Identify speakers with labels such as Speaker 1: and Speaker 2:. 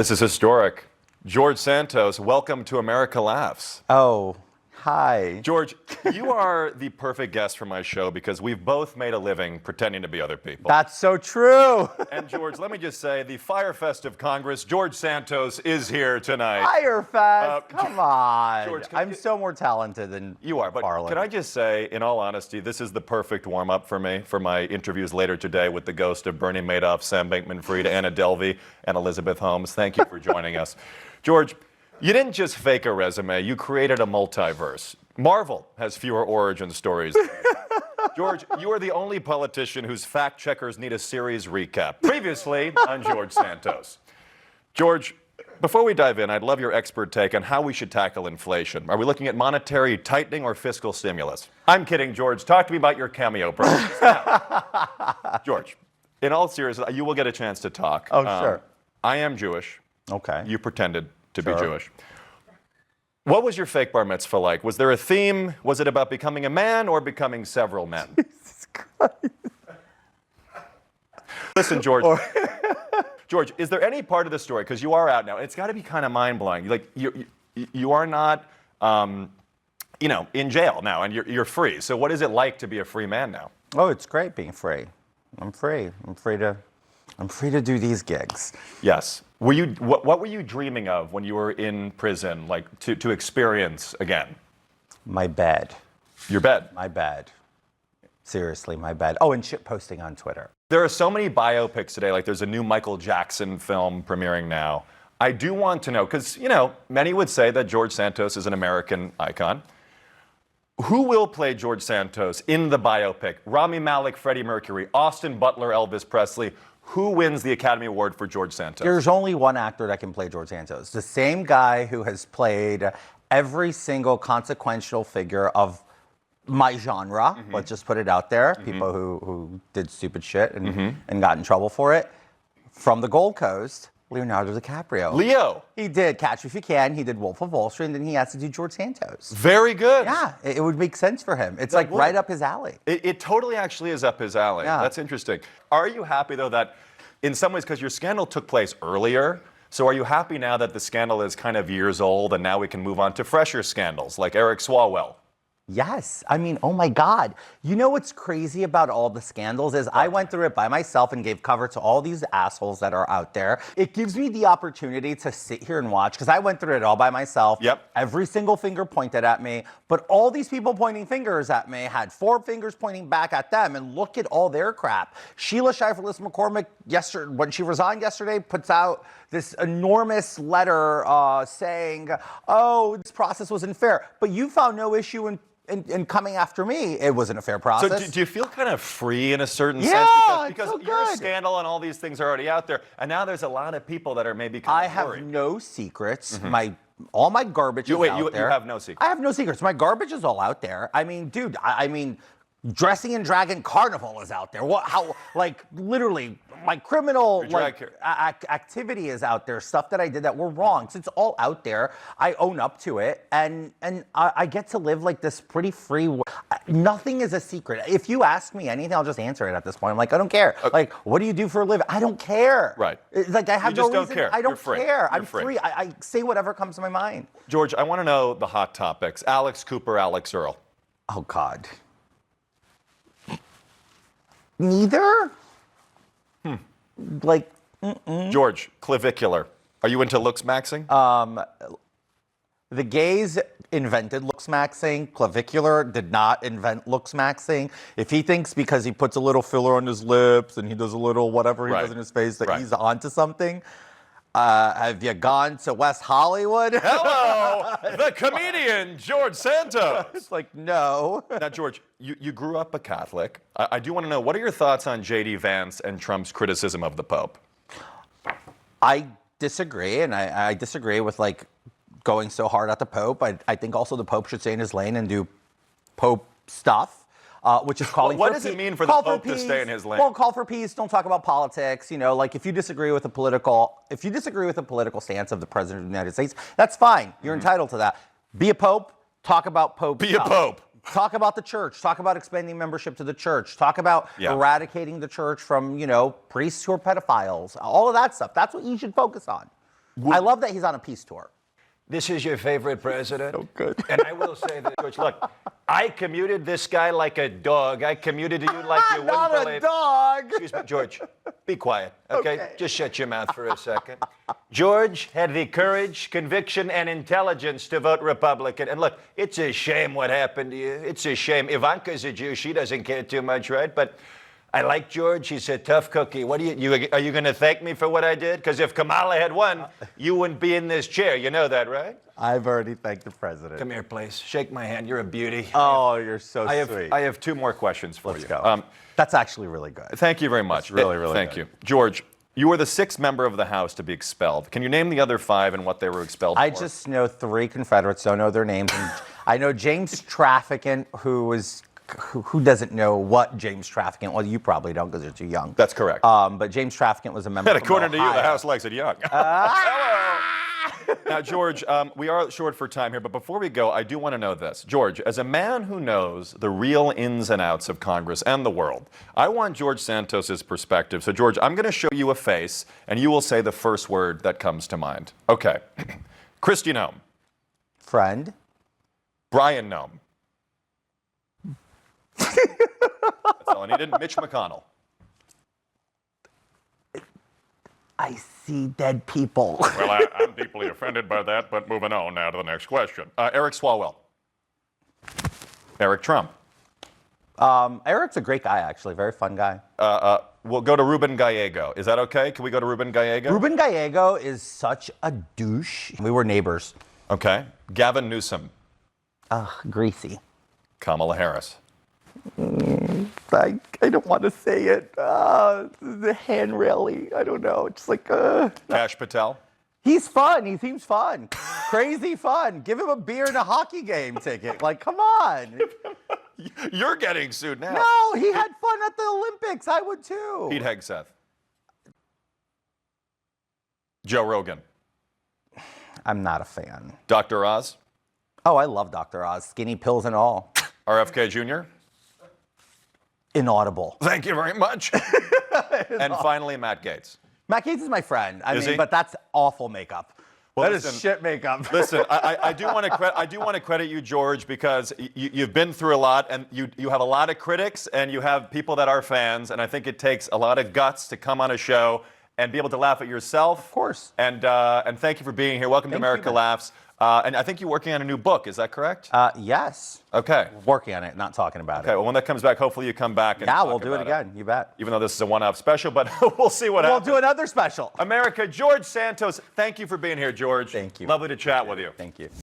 Speaker 1: This is historic. George Santos, welcome to America Laughs.
Speaker 2: Oh, hi.
Speaker 1: George, you are the perfect guest for my show because we've both made a living pretending to be other people.
Speaker 2: That's so true.
Speaker 1: And George, let me just say, the Fyre Fest of Congress, George Santos is here tonight.
Speaker 2: Fyre Fest, come on.
Speaker 1: George,
Speaker 2: I'm so more talented than
Speaker 1: you are, but
Speaker 2: Farland.
Speaker 1: Can I just say, in all honesty, this is the perfect warm-up for me for my interviews later today with the ghost of Bernie Madoff, Sam Bankman-Fried, Anna Delvey, and Elizabeth Holmes. Thank you for joining us. George, you didn't just fake a resume, you created a multiverse. Marvel has fewer origin stories. George, you are the only politician whose fact checkers need a series recap. Previously on George Santos. George, before we dive in, I'd love your expert take on how we should tackle inflation. Are we looking at monetary tightening or fiscal stimulus? I'm kidding, George. Talk to me about your cameo projects. Now, George, in all seriousness, you will get a chance to talk.
Speaker 2: Oh, sure.
Speaker 1: I am Jewish.
Speaker 2: Okay.
Speaker 1: You pretended to be Jewish. What was your fake bar mitzvah like? Was there a theme? Was it about becoming a man or becoming several men?
Speaker 2: Jesus Christ.
Speaker 1: Listen, George. George, is there any part of the story, because you are out now, it's got to be kind of mind-blowing. Like, you are not, in jail now, and you're free. So what is it like to be a free man now?
Speaker 2: Oh, it's great being free. I'm free. I'm free to do these gigs.
Speaker 1: Yes. What were you dreaming of when you were in prison, like to experience again?
Speaker 2: My bed.
Speaker 1: Your bed.
Speaker 2: My bed. Seriously, my bed. Oh, and shit posting on Twitter.
Speaker 1: There are so many biopics today, like there's a new Michael Jackson film premiering now. I do want to know, because, many would say that George Santos is an American icon. Who will play George Santos in the biopic? Rami Malek, Freddie Mercury, Austin Butler, Elvis Presley. Who wins the Academy Award for George Santos?
Speaker 2: There's only one actor that can play George Santos. The same guy who has played every single consequential figure of my genre. Mm-hmm. Let's just put it out there. Mm-hmm. People who did stupid shit and got in trouble for it. From the Gold Coast, Leonardo DiCaprio.
Speaker 1: Leo.
Speaker 2: He did Catch Me If You Can. He did Wolf of Wall Street, and then he has to do George Santos.
Speaker 1: Very good.
Speaker 2: Yeah, it would make sense for him. It's like right up his alley.
Speaker 1: It totally actually is up his alley. Yeah. That's interesting. Are you happy, though, that in some ways, because your scandal took place earlier, so are you happy now that the scandal is kind of years old and now we can move on to fresher scandals like Eric Swalwell?
Speaker 2: Yes. I mean, oh my God. You know what's crazy about all the scandals is I went through it by myself and gave cover to all these assholes that are out there. It gives me the opportunity to sit here and watch, because I went through it all by myself.
Speaker 1: Yep.
Speaker 2: Every single finger pointed at me, but all these people pointing fingers at me had 4 fingers pointing back at them, and look at all their crap. Sheila Shifless McCormick, when she resigned yesterday, puts out this enormous letter saying, oh, this process was unfair. But you found no issue in coming after me. It wasn't a fair process.
Speaker 1: So do you feel kind of free in a certain sense?
Speaker 2: Yeah,
Speaker 1: Because
Speaker 2: so
Speaker 1: your
Speaker 2: good.
Speaker 1: scandal and all these things are already out there, and now there's a lot of people that are maybe kind of worried.
Speaker 2: I have no secrets. All my garbage is out there.
Speaker 1: You have no secrets?
Speaker 2: I have no secrets. My garbage is all out there. I mean, dude, Dressing in Dragon Carnival is out there. Literally, my criminal activity is out there. Stuff that I did that were wrong. So it's all out there. I own up to it, and I get to live like this pretty free. Nothing is a secret. If you ask me anything, I'll just answer it at this point. I'm like, I don't care. Like, what do you do for a living? I don't care.
Speaker 1: Right.
Speaker 2: It's like I have
Speaker 1: no reason.
Speaker 2: Don't care. I don't care. I'm
Speaker 1: free.
Speaker 2: I say whatever comes to my mind.
Speaker 1: George, I want to know the hot topics. Alex Cooper, Alex Earl.
Speaker 2: Oh God. Neither?
Speaker 1: George, clavicular. Are you into looks maxing?
Speaker 2: The gays invented looks maxing. Clavicular did not invent looks maxing. If he thinks because he puts a little filler on his lips and he does a little whatever he does in his face that he's onto something, have you gone to West Hollywood?
Speaker 1: Hello, the comedian, George Santos.
Speaker 2: It's like, no.
Speaker 1: Now, George, you grew up a Catholic. I do want to know, what are your thoughts on J.D. Vance and Trump's criticism of the Pope?
Speaker 2: I disagree, and I disagree with, going so hard at the Pope. I think also the Pope should stay in his lane and do Pope stuff. Which is calling
Speaker 1: what
Speaker 2: for
Speaker 1: does
Speaker 2: peace.
Speaker 1: It mean for the Pope to stay in his lane?
Speaker 2: Well, call for peace. Don't talk about politics. If you disagree with the political stance of the President of the United States, that's fine. You're entitled to that. Be a Pope. Talk about Pope.
Speaker 1: Be a Pope.
Speaker 2: Talk about the church. Talk about expanding membership to the church. Talk about eradicating the church from, priests who are pedophiles. All of that stuff. That's what you should focus on. I love that he's on a peace tour.
Speaker 3: This is your favorite president?
Speaker 2: So good.
Speaker 3: And I will say that, George, look, I commuted this guy like a dog. I commuted to you like you wouldn't
Speaker 2: Not a
Speaker 3: believe.
Speaker 2: dog.
Speaker 3: Excuse me, George, be quiet, okay? Just shut your mouth for a second. George had the courage, conviction, and intelligence to vote Republican. And look, it's a shame what happened to you. It's a shame. Ivanka's a Jew. She doesn't care too much, right? But I like George. He's a tough cookie. What are you going to thank me for what I did? Because if Kamala had won, you wouldn't be in this chair. You know that, right?
Speaker 2: I've already thanked the president.
Speaker 3: Come here, please. Shake my hand. You're a beauty.
Speaker 2: Oh, you're so sweet.
Speaker 1: I have 2 more questions for
Speaker 2: Let's
Speaker 1: you.
Speaker 2: go. That's actually really good.
Speaker 1: Thank you very much.
Speaker 2: That's really, really
Speaker 1: Thank
Speaker 2: good.
Speaker 1: you. George, you were the 6th member of the House to be expelled. Can you name the other 5 and what they were expelled
Speaker 2: I
Speaker 1: for?
Speaker 2: just know 3 Confederates, don't know their names. And I know James Trafficant, who doesn't know what James Trafficant was? You probably don't because you're too young.
Speaker 1: That's correct.
Speaker 2: But James Trafficant was a member
Speaker 1: And
Speaker 2: from
Speaker 1: according to you, the
Speaker 2: Ohio.
Speaker 1: House likes it young. Hello. Now, George, we are short for time here, but before we go, I do want to know this. George, as a man who knows the real ins and outs of Congress and the world, I want George Santos' perspective. So, George, I'm going to show you a face, and you will say the first word that comes to mind. Okay. Kristi Noem.
Speaker 2: Friend.
Speaker 1: Brian Noem. That's all I needed. Mitch McConnell.
Speaker 2: I see dead people.
Speaker 1: Well, I'm deeply offended by that, but moving on now to the next question. Eric Swalwell. Eric Trump.
Speaker 2: Eric's a great guy, actually. Very fun guy.
Speaker 1: We'll go to Ruben Gallego. Is that okay? Can we go to Ruben Gallego?
Speaker 2: Ruben Gallego is such a douche. We were neighbors.
Speaker 1: Okay. Gavin Newsom.
Speaker 2: Greasy.
Speaker 1: Kamala Harris.
Speaker 2: I don't want to say it. The hand rally. I don't know. It's like,
Speaker 1: Kash Patel.
Speaker 2: He's fun. He seems fun. Crazy fun. Give him a beer and a hockey game ticket. Like, come on.
Speaker 1: You're getting sued now.
Speaker 2: No, he had fun at the Olympics. I would too.
Speaker 1: Pete Hegseth. Joe Rogan.
Speaker 2: I'm not a fan.
Speaker 1: Dr. Oz.
Speaker 2: Oh, I love Dr. Oz. Skinny pills and all.
Speaker 1: RFK Jr.
Speaker 2: Inaudible.
Speaker 1: Thank you very much. And finally, Matt Gaetz.
Speaker 2: Matt Gaetz is my friend.
Speaker 1: Is he?
Speaker 2: But that's awful makeup.
Speaker 1: Well,
Speaker 2: That is
Speaker 1: listen-
Speaker 2: shit makeup.
Speaker 1: Listen, I do want to credit you, George, because you've been through a lot, and you have a lot of critics, and you have people that are fans, and I think it takes a lot of guts to come on a show and be able to laugh at yourself.
Speaker 2: Of course.
Speaker 1: And thank you for being here. Welcome to
Speaker 2: Thank
Speaker 1: America
Speaker 2: you.
Speaker 1: Laughs. And I think you're working on a new book. Is that correct?
Speaker 2: Yes.
Speaker 1: Okay.
Speaker 2: Working on it, not talking about
Speaker 1: Okay.
Speaker 2: it.
Speaker 1: Well, when that comes back, hopefully you come back and
Speaker 2: Yeah,
Speaker 1: talk
Speaker 2: we'll do it
Speaker 1: about
Speaker 2: again. You bet.
Speaker 1: Even though this is a one-off special, but we'll see what
Speaker 2: We'll
Speaker 1: happens.
Speaker 2: do another special.
Speaker 1: America, George Santos, thank you for being here, George.
Speaker 2: Thank you.
Speaker 1: Lovely to chat with you.
Speaker 2: Thank you.